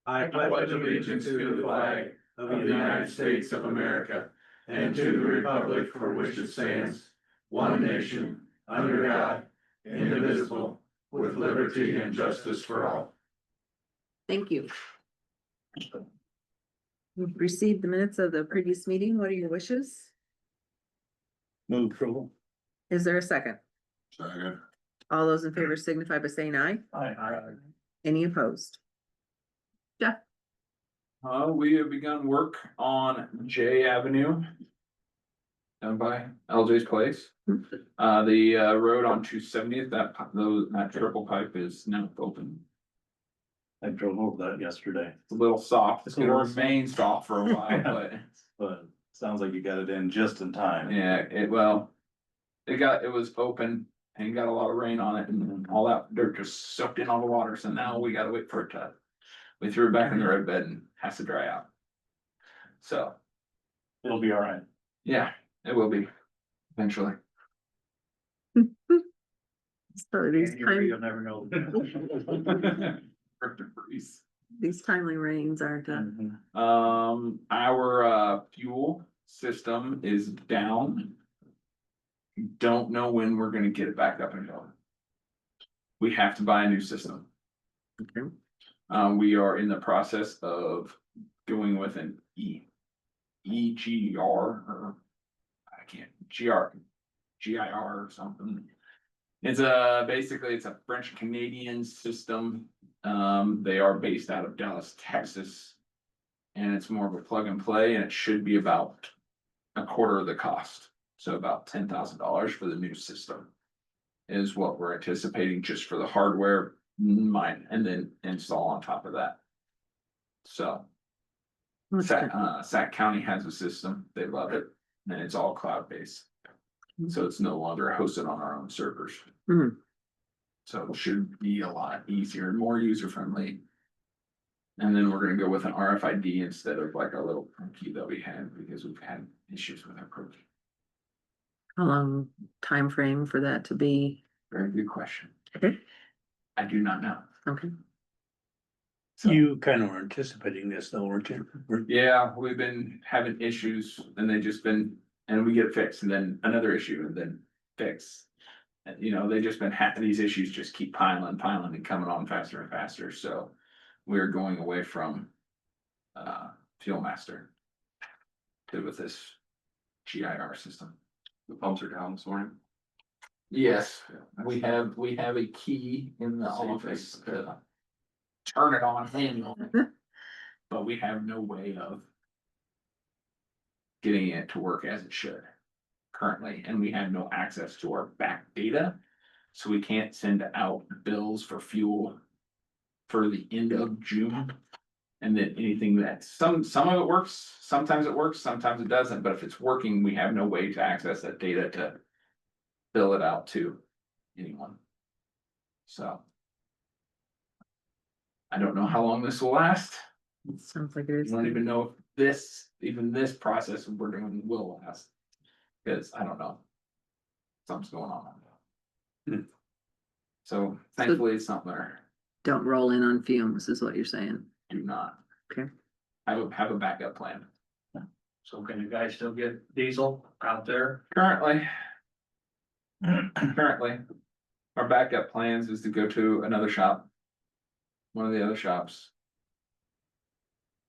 I pledge allegiance to the flag of the United States of America and to the republic for which it stands, one nation, under God, indivisible, with liberty and justice for all. Thank you. We've received the minutes of the previous meeting. What are your wishes? Move approval. Is there a second? Second. All those in favor signify by saying aye. Aye. Any opposed? Jeff? We have begun work on J Avenue. Down by LJ's place. The road on 270th, that triple pipe is now open. I drove over that yesterday, It's a little soft, it's gonna It's a little remain soft for a while, but but sounds like you got it in just in time. yeah, it was open and got a lot of rain on it and all that dirt just soaked in all the water, so now we gotta wait for it to. We threw it back in the road bed and has to dry out. So, It'll be all right. yeah, it will be eventually. So these You'll never know. these timely rains aren't, Our fuel system is down. Don't know when we're gonna get it back up and going. We have to buy a new system. okay. We are in the process of going with an EGR or GIR or something. It's basically it's a French Canadian system. They are based out of Dallas, Texas. And it's more of a plug and play, and it should be about a quarter of the cost. So about $10,000 for the new system is what we're anticipating just for the hardware, and then install on top of that. So Sac County has a system, they love it, and it's all cloud-based. So it's no longer hosted on our own servers. Mhm. So it should be a lot easier and more user-friendly. And then we're gonna go with an RFID instead of like our little key that we had, because we've had issues with our code. How long time frame for that to be? Very good question. Okay. I do not know. Okay. So, You kind of were anticipating this though, weren't you? yeah, we've been having issues and and we get it fixed and then another issue and then fix. And they just been these issues just keep piling and coming on faster and faster, so we're going away from Fuel Master with this GIR system. The pumps are down this morning. Yes, we have a key in the office to turn it on manually, but we have no way of getting it to work as it should currently, and we have no access to our back data, so we can't send out bills for fuel for the end of June. And then anything that some of it works, sometimes it doesn't, but if it's working, we have no way to access that data to bill it out to anyone. So I don't know how long this will last. Sounds like it I is. don't even know if this process we're doing will last. Because I don't know. Something's going on. So thankfully it's not there. Don't roll in on fumes is what you're saying. Do not. Okay. I would have a backup plan. So can you guys still get diesel out there? Currently, our backup plans is to go to another shop. One of the other shops.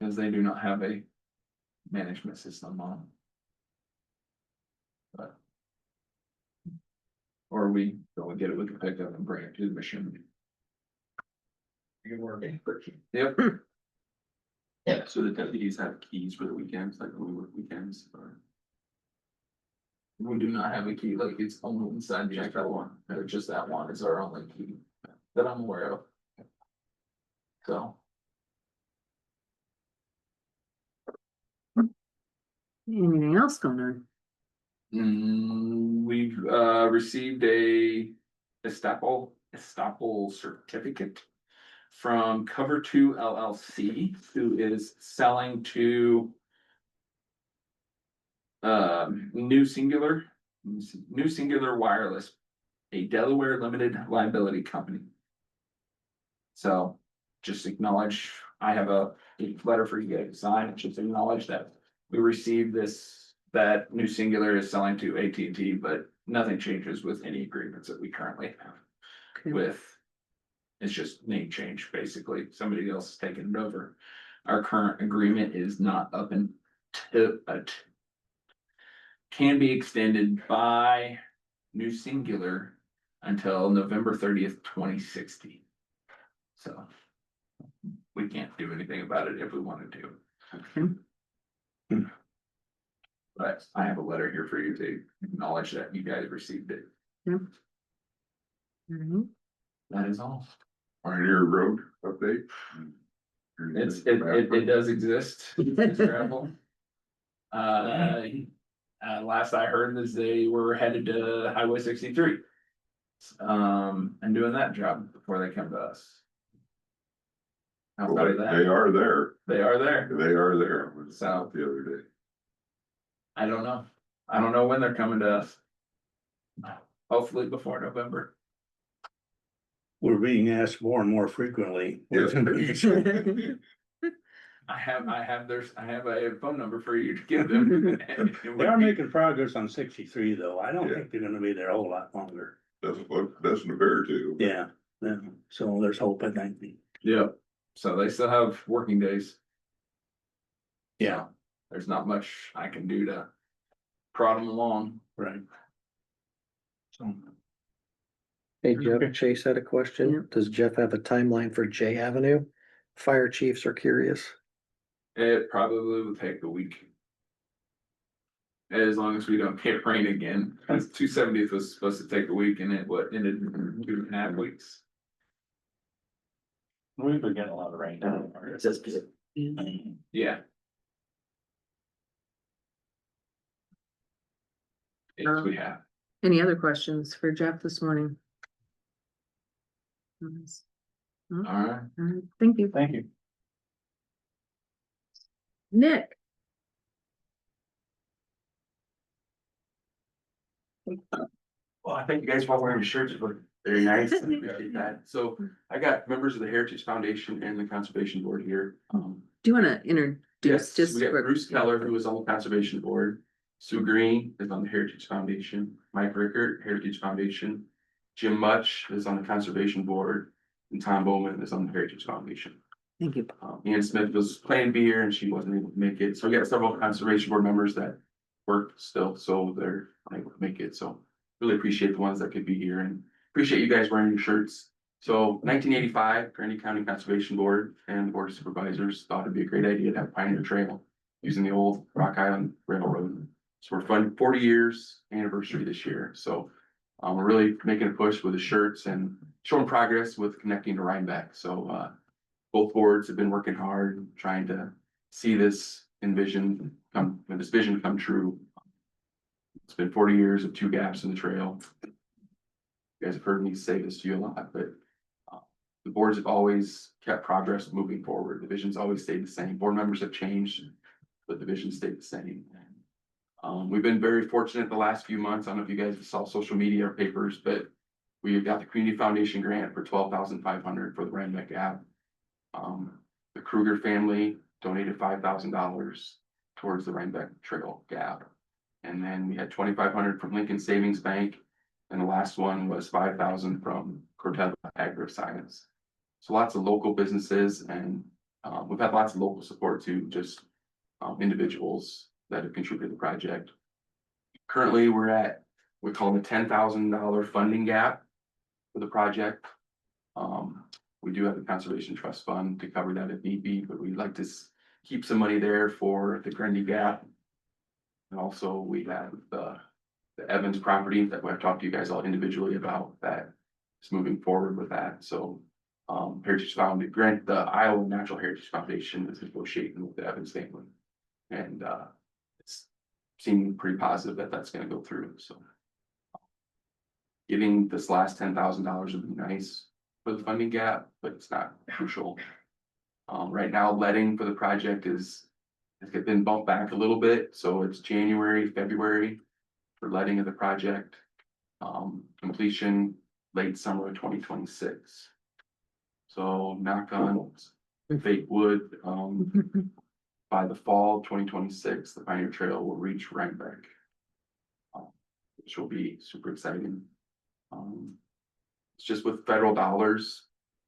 Because they do not have a management system on. But. Or we go and get it with the pickup and bring it to the machine. You work. Yep. Yeah, so the deputies have keys for the weekends, like when we work weekends, or We do not have a key, like it's only inside the extra one, or just that one is our only key that I'm aware of. So. Anything else going on? We've received a estoppel certificate from Cover 2 LLC, who is selling to New Singular Wireless, a Delaware limited liability company. So just acknowledge, I have a letter for you guys to sign, just acknowledge that we received this, that New Singular is selling to AT&T, but nothing changes with any agreements that we currently have Okay. with. It's just name change, basically. Somebody else is taking it over. Our current agreement is not up until, can be extended by New Singular until November 30th, 2060. So we can't do anything about it if we wanted to. Okay. But I have a letter here for you to acknowledge that you guys received it. Alright. That is all. Pioneer Road update. It does exist. It's gravel. Last I heard is they were headed to Highway 63. And doing that job before they come to us. Outside of They that, are there, they are there. they are there, I was So- out the other day. I don't know. I don't know when they're coming to us. Hopefully before November. We're being asked more and more frequently. Yes. I have a phone number for you to give them. They are making progress on 63 though. I don't Yeah. think they're gonna be there a whole lot longer. That's what, that's an affair too. Yeah, yeah. So there's hope, I think. Yeah, so they still have working days. Yeah, There's not much I can do to prod them along. right. So, Hey Okay. Jeff, Chase had a Yeah. question. Does Jeff have a timeline for J Avenue? Fire chiefs are curious. It probably will take a week. As long as we don't get rain again, because 270th was supposed to take a week and it ended in 2.5 weeks. We've been getting a lot of rain down. Yeah. Yes, we have. Any other questions for Jeff this morning? Alright. Alright, thank you. Thank you. Nick, Well, I thank you guys for all wearing your shirts, but very nice, I appreciate that. So I got members of the Heritage Foundation and the Conservation Board here. do you wanna introduce Yes, just? we got quick- Bruce Keller, who is on the Conservation Board. Sue Green is on the Heritage Foundation. Mike Rickert, Heritage Foundation. Jim Mutch is on the Conservation Board. And Tom Bowman is on the Heritage Foundation. Thank you. Ian Smith was planning to be here and she wasn't able to make it. So we got several Conservation Board members that work still, so they're unable to make it. So really appreciate the ones that could be here and appreciate you guys wearing your shirts. So 1985, Grundy County Conservation Board and the Board of Supervisors thought it'd be a great idea to have Pioneer Trail using the old Rock Island Railroad. So we're fun 40 years anniversary this year. So we're really making a push with the shirts and showing progress with connecting to Rhinebeck. So both boards have been working hard, trying to see this vision come true. It's been 40 years of two gaps in the trail. You guys have heard me say this to you a lot, but the boards have always kept progress moving forward. The vision's always stayed the same. Board members have changed, but the vision stayed the same. We've been very fortunate the last few months. I don't know if you guys saw social media or papers, but we got the Community Foundation grant for $12,500 for the Rhinebeck Gap. The Kruger family donated $5,000 towards the Rhinebeck Trail Gap. And then we had 2,500 from Lincoln Savings Bank. And the last one was 5,000 from Corteva Agri-Science. So lots of local businesses and we've had lots of local support too, just individuals that have contributed to the project. Currently, we're at, we call it a $10,000 funding gap for the project. We do have the Conservation Trust Fund to cover that if need be, but we'd like to keep some money there for the Grundy Gap. And also we have the Evans property that I've talked to you guys all individually about that is moving forward with that. So Heritage Foundation, the Iowa Natural Heritage Foundation is negotiating with the Evans family. And it's seeming pretty positive that that's gonna go through, so. Getting this last $10,000 would be nice for the funding gap, but it's not crucial. Right now, letting for the project has been bumped back a little bit, so it's January, February for letting of the project. Completion late summer of 2026. So knock on fake wood, by the fall 2026, the Pioneer Trail will reach Rhinebeck. Which will be super exciting. It's just with federal dollars,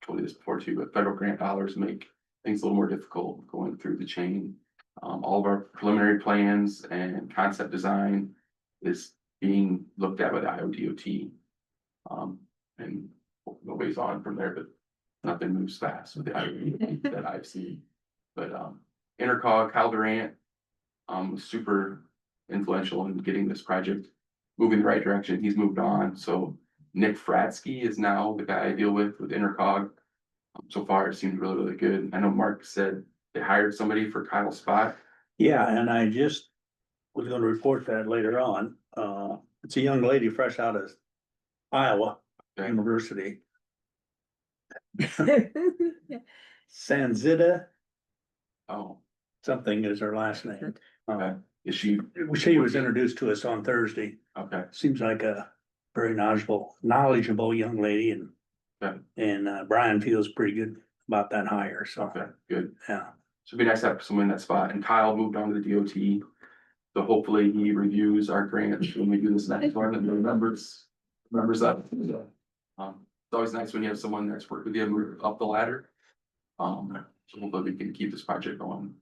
told you this before too, but federal grant dollars make things a little more difficult going through the chain. All of our preliminary plans and concept design is being looked at by the IODOT. And nobody's on from there, but nothing moves fast with the IODOT that I've seen. But Intercog, Kyle Durant, was super influential in getting this project moving the right direction. He's moved on, so Nick Fratsky is now the guy I deal with Intercog. So far, it seemed really, really good. I know Mark said they hired somebody for Kyle's spot. Yeah, and I just was gonna report that later on. It's a young lady fresh out of Iowa Okay. University. Sanzita, Oh, something is her last name. okay. Is she, She was introduced to us on Thursday. okay, Seems like a very knowledgeable young lady and. Okay. And Brian feels pretty good about that hire, so, okay, good. yeah. So it'd be nice to have someone in that spot, and Kyle moved on to the DOT. So hopefully he reviews our grants when we do this next one and remembers that. It's always nice when you have someone that's worked with you move up the ladder. So hopefully we can keep this project going.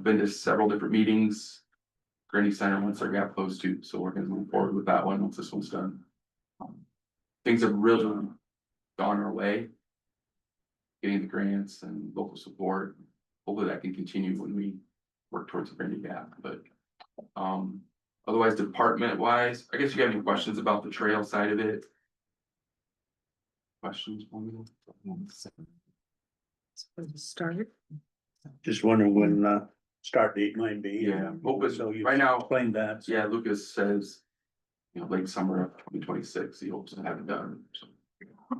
Been to several different meetings. Grundy Center wants our gap closed too, so we're gonna move forward with that one once this one's done. Things have really gone our way. Getting the grants and local support, hopefully that can continue when we work towards a Grundy gap, but. Otherwise, department wise, I guess you have any questions about the trail side of it? Questions for me? Start. Just wondering when start date might be. Yeah, hoping, So you right now, explained that. yeah, Lucas says. Late summer of 2026, he hopes to have it done, so.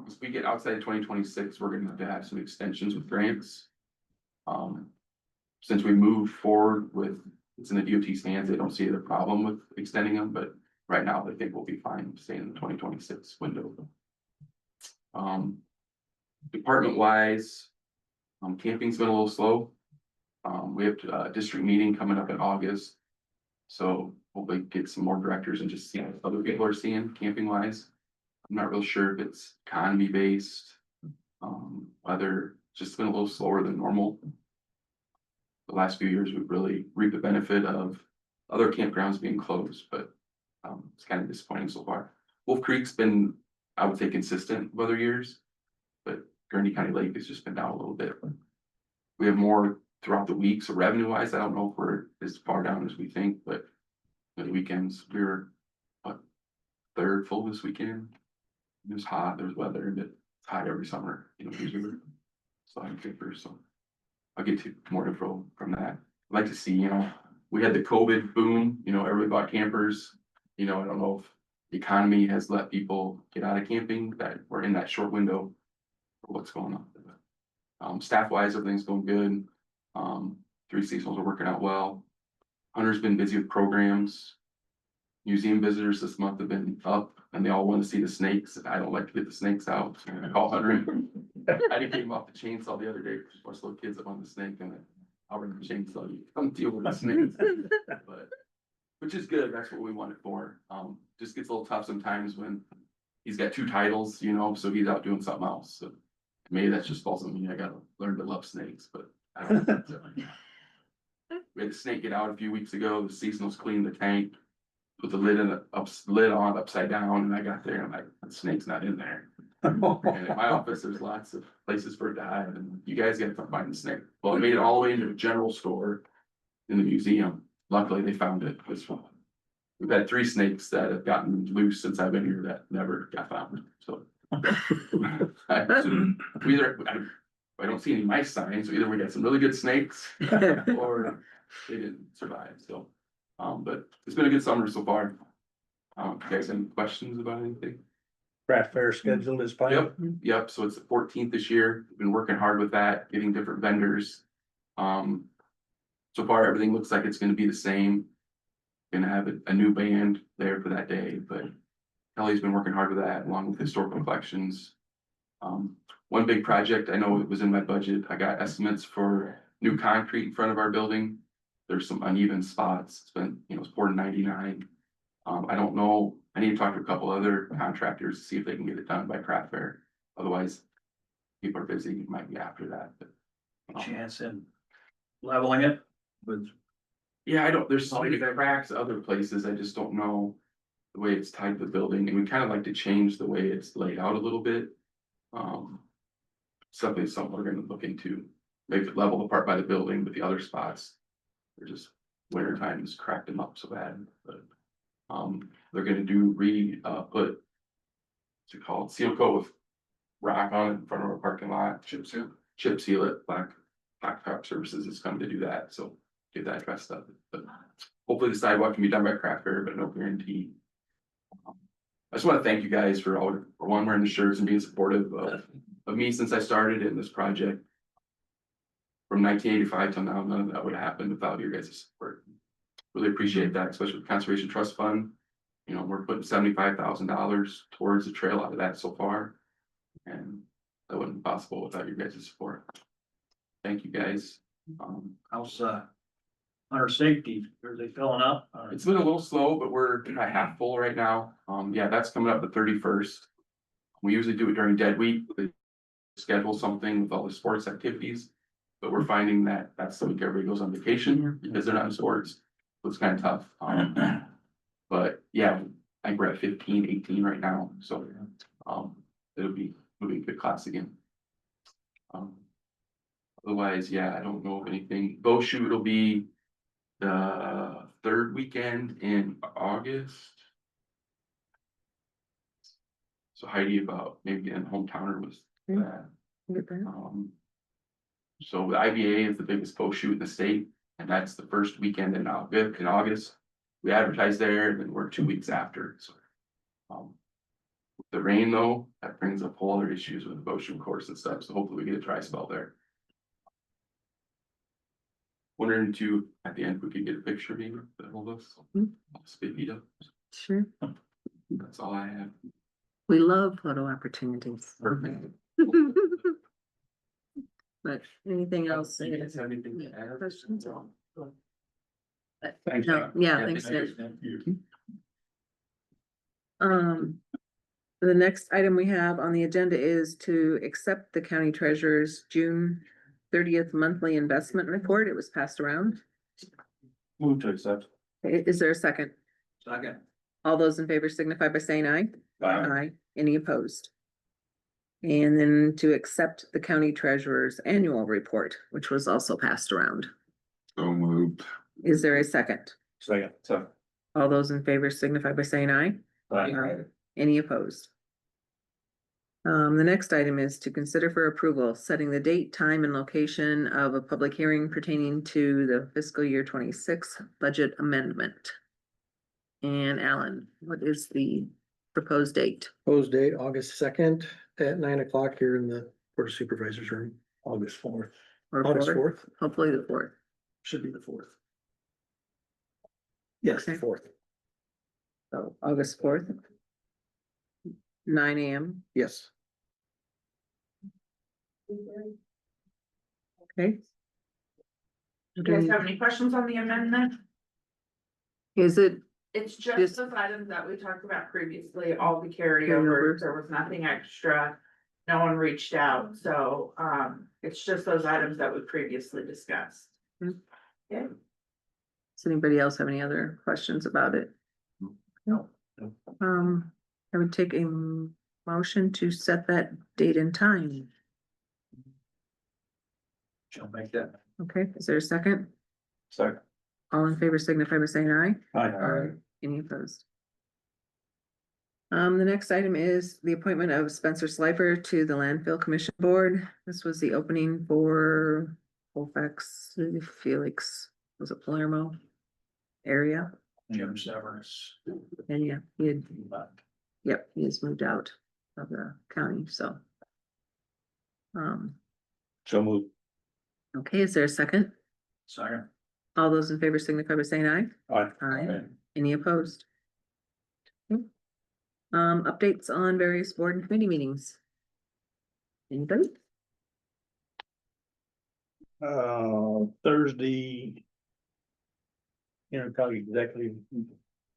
As we get outside 2026, we're gonna have to have some extensions with grants. Since we moved forward with, it's in the DOT's hands, they don't see the problem with extending them, but right now they think we'll be fine staying in the 2026 window. Department wise, camping's been a little slow. We have a district meeting coming up in August. So hopefully get some more directors and just see what other people are seeing camping wise. I'm not real sure if it's economy based. Whether it's just been a little slower than normal. The last few years, we've really reaped the benefit of other campgrounds being closed, but it's kind of disappointing so far. Wolf Creek's been, I would say, consistent with other years, but Grundy County Lake has just been down a little bit. We have more throughout the week, so revenue wise, I don't know if we're as far down as we think, but the weekends, we were what, third full this weekend. It was hot, there was weather, but it's hot every summer, usually. So I'm paper, so I'll get to more info from that. I'd like to see, we had the COVID boom, everybody bought campers. I don't know if the economy has let people get out of camping, that we're in that short window for what's going on. Staff wise, everything's going good. 3 seasonals are working out well. Hunter's been busy with programs. Museum visitors this month have been up and they all want to see the snakes. I don't like to get the snakes out. So I call Hunter. I didn't get him off the chainsaw the other day. There's little kids up on the snake and I'll bring the chainsaw. You come deal with the snakes. But, which is good. That's what we want it for. Just gets a little tough sometimes when he's got 2 titles, so he's out doing something else. So maybe that's just falls on me. I gotta learn to love snakes, but I don't know. We had the snake get out a few weeks ago. The seasonals cleaned the tank, put the lid on upside down, and I got there and I'm like, the snake's not in there. And in my office, there's lots of places for it to hide, and you guys got to find the snake. Well, it made it all the way into a general store in the museum. Luckily, they found it. We've had 3 snakes that have gotten loose since I've been here that never got found. So I don't see any mice signs, so either we got some really good snakes or they didn't survive. So, but it's been a good summer so far. You guys have any questions about anything? Craft fair scheduled is planned. Yep, so it's the 14th this year. We've been working hard with that, getting different vendors. So far, everything looks like it's gonna be the same. Gonna have a new band there for that day, but Kelly's been working hard with that along with historical collections. One big project, I know it was in my budget, I got estimates for new concrete in front of our building. There's some uneven spots, it's been, it's poured in 99. I don't know, I need to talk to a couple other contractors to see if they can get it done by craft fair, otherwise. People are busy, it might be after that, but. Chance in leveling it with. Yeah, there's so many cracks other places, I just don't know the way it's tied to the building, and we kind of like to change the way it's laid out a little bit. Something we're gonna look into, make it level apart by the building, but the other spots, they're just winter times cracked them up so bad, but. They're gonna put. What's it called, seal coat with rock on it in front of our parking lot, chip seal it, Blacktop Services is coming to do that, so get that dressed up, but hopefully the sidewalk can be done by craft fair, but no guarantee. I just wanna thank you guys for wearing the shirts and being supportive of me since I started in this project. From 1985 till now, none of that would have happened without your guys' support. Really appreciate that, especially with Conservation Trust Fund. We're putting $75,000 towards the trail out of that so far. And that wouldn't be possible without your guys' support. Thank you, guys. How's hunter safety, are they filling up? It's been a little slow, but we're at half full right now. Yeah, that's coming up the 31st. We usually do it during dead week, we schedule something with all the sports activities. But we're finding that that's the week everybody goes on vacation because they're not in sports. So it's kind of tough. But yeah, I think we're at 15, 18 right now. So it'll be a good class again. Otherwise, yeah, I don't know of anything. Bow shoot will be the third weekend in August. So Heidi about maybe getting hometowner was that. Get that? So the IBA is the biggest bow shoot in the state, and that's the first weekend in August. We advertise there, and then we're 2 weeks after, so. With the rain though, that brings up whole other issues with the bow shoot course and stuff, so hopefully we get a dry spell there. Wondering too, at the end, we could get a picture of you that hold us. Spit it up. Sure, That's all I have. we love photo opportunities. Perfect. But anything else? You guys have anything to add? Questions? Thanks, No, Nick. yeah, thanks, Nick. Thank you. The next item we have on the agenda is to accept the county treasurer's June 30th monthly investment report. It was passed around. Move to accept. Is there a second? Second. All those in favor signify by saying aye. Aye. Any opposed? And then to accept the county treasurer's annual report, which was also passed around. So moved. Is there a second? Second. So. All those in favor signify by saying aye. Any opposed? The next item is to consider for approval, setting the date, time, and location of a public hearing pertaining to the fiscal year 26 budget amendment. And Alan, what is the proposed date? Proposed date, August 2nd at 9 o'clock here in the Board of Supervisors room. August 4th. Or August 4th? 4th, Hopefully the 4th. should be the 4th. Yes, the Okay. 4th, So August 4th. 9 AM. yes. Okay. You guys have any questions on the amendment? Is it, It's Just- just those items that we talked about previously, all the Carryovers. carryovers, there was nothing extra. No one reached out, so it's just those items that we previously discussed. Yeah. does anybody else have any other questions about it? No. I would take a motion to set that date and time. Shall make that. Okay, is there a second? Second. All in favor signify by saying aye. Aye. Any opposed? The next item is the appointment of Spencer Slifer to the Landfill Commission Board. This was the opening for Colfax, Felix, was it Palermo area? Jim Severance. And yeah, yep, he has moved out of the county, so. So move. Okay, is there a second? Second. All those in favor signify by saying aye. Aye. Aye. Any opposed? Okay. Updates on various board and committee meetings. Anybody? Thursday. Intercounty Executive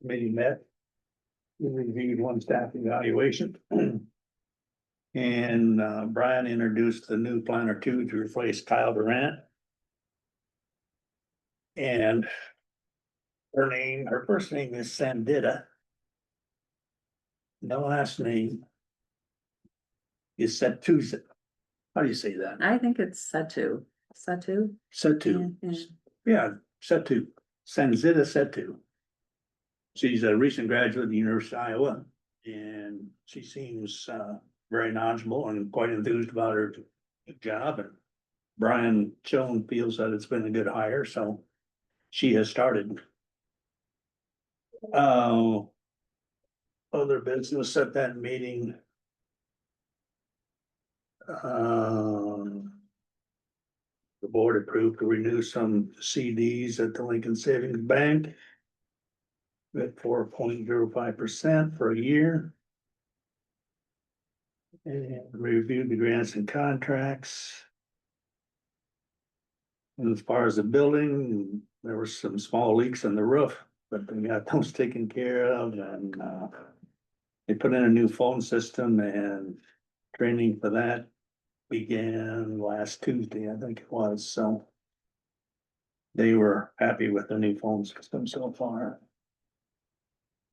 Committee met. We reviewed one staff evaluation. And Brian introduced the new planner two to replace Kyle Durant. And her first name is Sandita. The last name is Satusa. How do you say that? I think it's Satu. Satu? Satu. Yeah. Yeah, Satu. Sanzita Setu. She's a recent graduate of the University of Iowa, and she seems very knowledgeable and quite enthused about her job. And Brian Schoen feels that it's been a good hire, so she has started. Other business at that meeting. The board approved to renew some CDs at the Lincoln Savings Bank at 4.05% for a year. And reviewed the grants and contracts. And as far as the building, there were some small leaks in the roof, but they got those taken care of, and they put in a new phone system, and training for that began last Tuesday, I think it was, so. They were happy with the new phone system so far.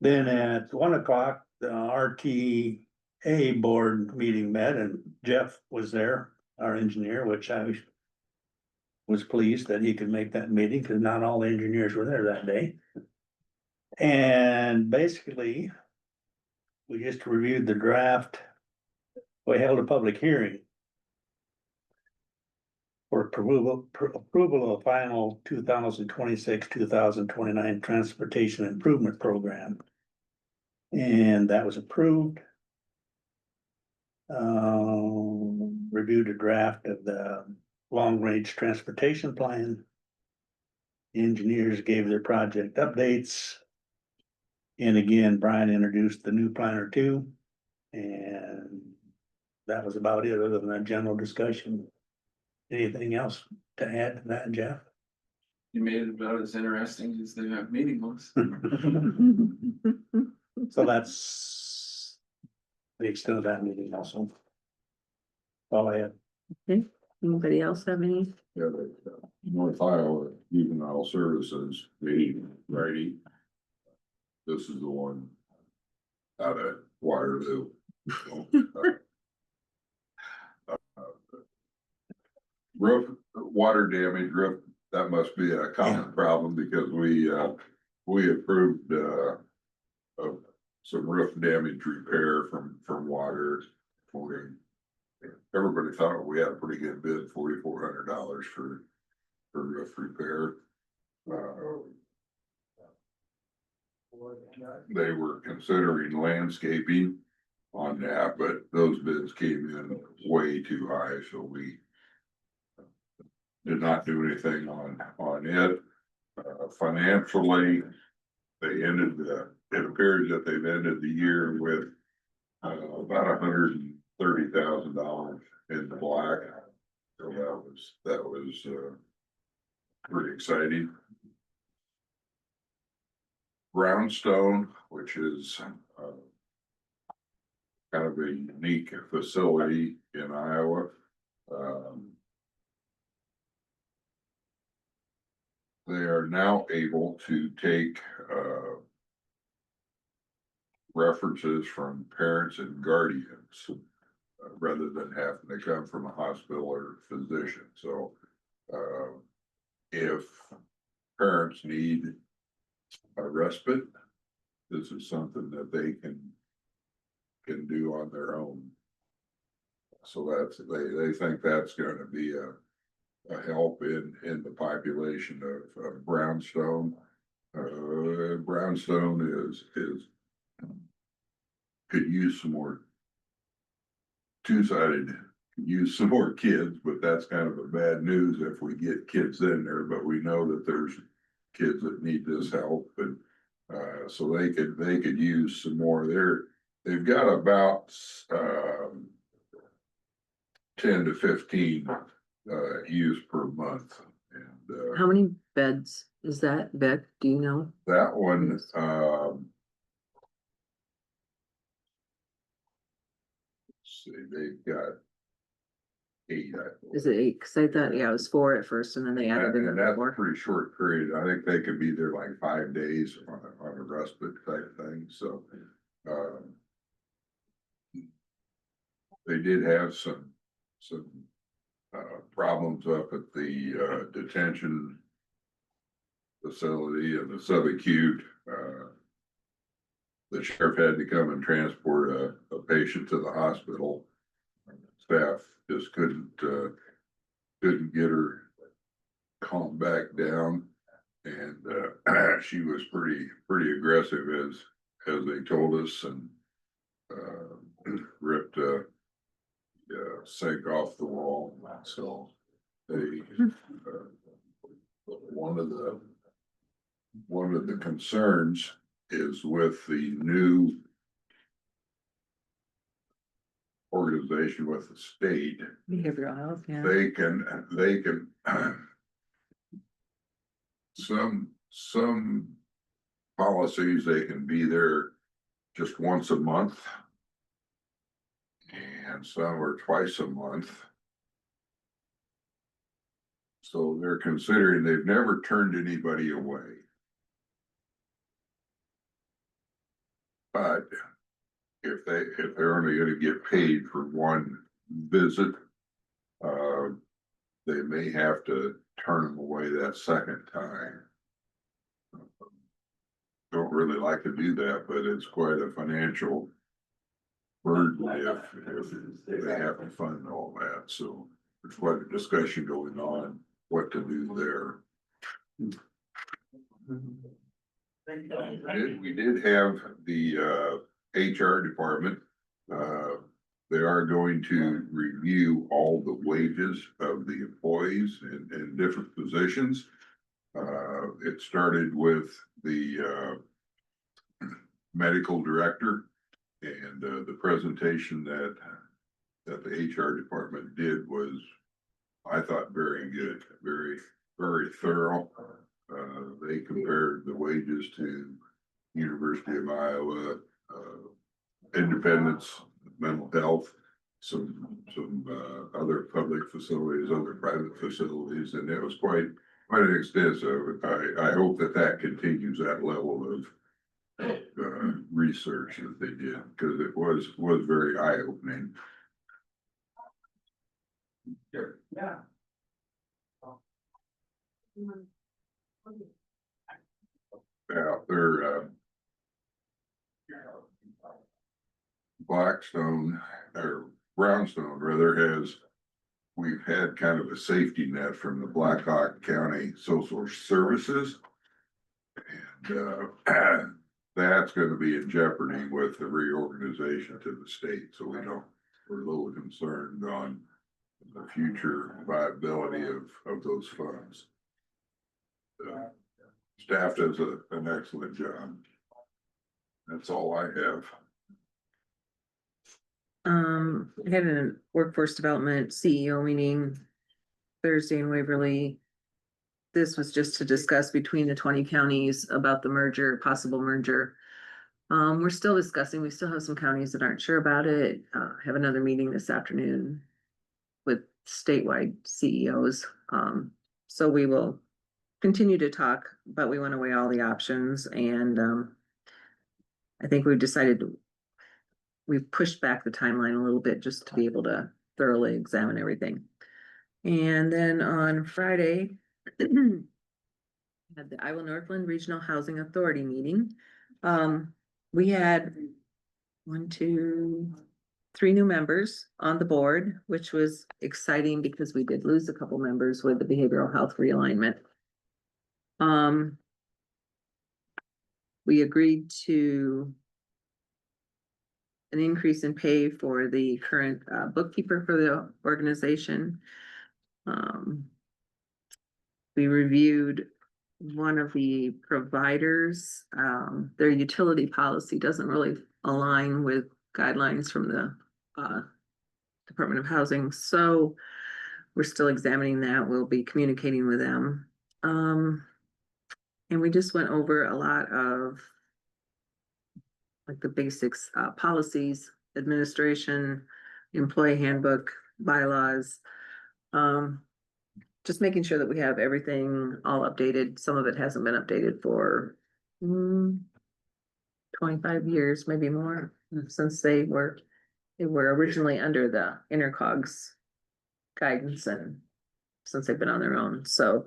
Then at 1:00, the RTA board meeting met, and Jeff was there, our engineer, which I was pleased that he could make that meeting, because not all the engineers were there that day. And basically, we just reviewed the draft. We held a public hearing for approval of final 2026-2029 Transportation Improvement Program. And that was approved. Reviewed a draft of the long-range transportation plan. The engineers gave their project updates. And again, Brian introduced the new planner too. And that was about it, other than a general discussion. Anything else to add to that, Jeff? You made it about as interesting as the meeting was. So that's the extent of that meeting also. All I had. Anybody else have any? Yeah, North Iowa Juvenile Services, righty. This is the one out of Waterloo. Roof, water damage, roof, that must be a common problem, because we approved, some roof damage repair from water. Everybody thought we had a pretty good bid, $4,400 for roof repair. They were considering landscaping on that, but those bids came in way too high, so we did not do anything on it. Financially, it appears that they've ended the year with about $130,000 in the black. So that was pretty exciting. Brownstone, which is kind of a unique facility in Iowa. They are now able to take references from parents and guardians rather than having to come from a hospital or physician. So if parents need a respite, this is something that they can do on their own. So they think that's going to be a help in the population of Brownstone. Brownstone could use some more two-sided, use some more kids, but that's kind of a bad news if we get kids in there. But we know that there's kids that need this help, and so they could use some more. They've got about 10 to 15 use per month. And How many beds is that, Vic? Do you know? that one, let's see, they've got 8. Is it 8? Cause I thought, yeah, it was 4 at first and then they added And another that's a 4. pretty short period. I think they could be there like 5 days on a respite type thing, so. They did have some problems up at the detention facility and the subacute. The sheriff had to come and transport a patient to the hospital. Staff just couldn't get her calmed back down. And she was pretty aggressive as they told us, and ripped sink off the wall. So they one of the concerns is with the new organization with the state. Behavioral health, yeah. They can some policies, they can be there just once a month, and some are twice a month. So they're considering, they've never turned anybody away. But if they're only gonna get paid for one visit, they may have to turn them away that second time. Don't really like to do that, but it's quite a financial burden if they have to fund all that. So there's quite a discussion going on what to do there. We did have the HR department. They are going to review all the wages of the employees in different positions. It started with the medical director, and the presentation that the HR department did was, I thought, very good, very thorough. They compared the wages to University of Iowa, Independence Mental Health, some other public facilities, other private facilities, and it was quite extensive. I hope that continues, that level of research that they did, because it was very eye-opening. Yeah. Yeah, they're Blackstone or Brownstone rather we've had kind of a safety net from the Blackhawk County Social Services. And that's going to be in jeopardy with the reorganization to the state. So we're a little concerned on the future viability of those funds. Staff does an excellent job. That's all I have. We had a workforce development CEO meeting Thursday in Waverly. This was just to discuss between the 20 counties about the merger, possible merger. We're still discussing, we still have some counties that aren't sure about it. Have another meeting this afternoon with statewide CEOs. So we will continue to talk, but we want to weigh all the options, and I think we've pushed back the timeline a little bit just to be able to thoroughly examine everything. And then on Friday, had the Iowa Northland Regional Housing Authority meeting. We had 1, 2, 3 new members on the board, which was exciting because we did lose a couple members with the behavioral health realignment. We agreed to an increase in pay for the current bookkeeper for the organization. We reviewed one of the providers. Their utility policy doesn't really align with guidelines from the Department of Housing, so we're still examining that. We'll be communicating with them. And we just went over a lot of like the basics, policies, administration, employee handbook, bylaws. Just making sure that we have everything all updated. Some of it hasn't been updated for 25 years, maybe more, since they were originally under the Intercogs guidance and since they've been on their own. So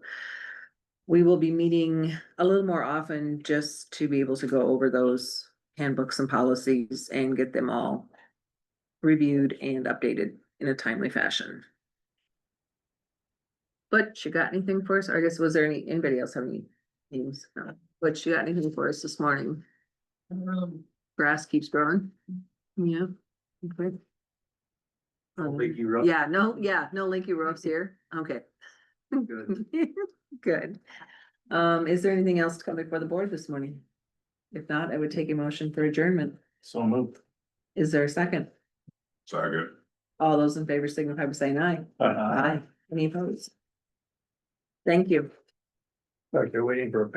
we will be meeting a little more often just to be able to go over those handbooks and policies and get them all reviewed and updated in a timely fashion. But you got anything for us? Or I guess, was there anybody else have any things? No. But you got anything for us this morning? Grass keeps growing. Yeah. Okay. Leaky roof. Yeah, no leaky roofs here. Okay. Good. Good. Is there anything else to come before the board this morning? If not, I would take a motion for adjournment. So moved. Is there a second? Second. All those in favor signify by saying aye. Aye. Any opposed? Thank you. Like they're waiting for a picture.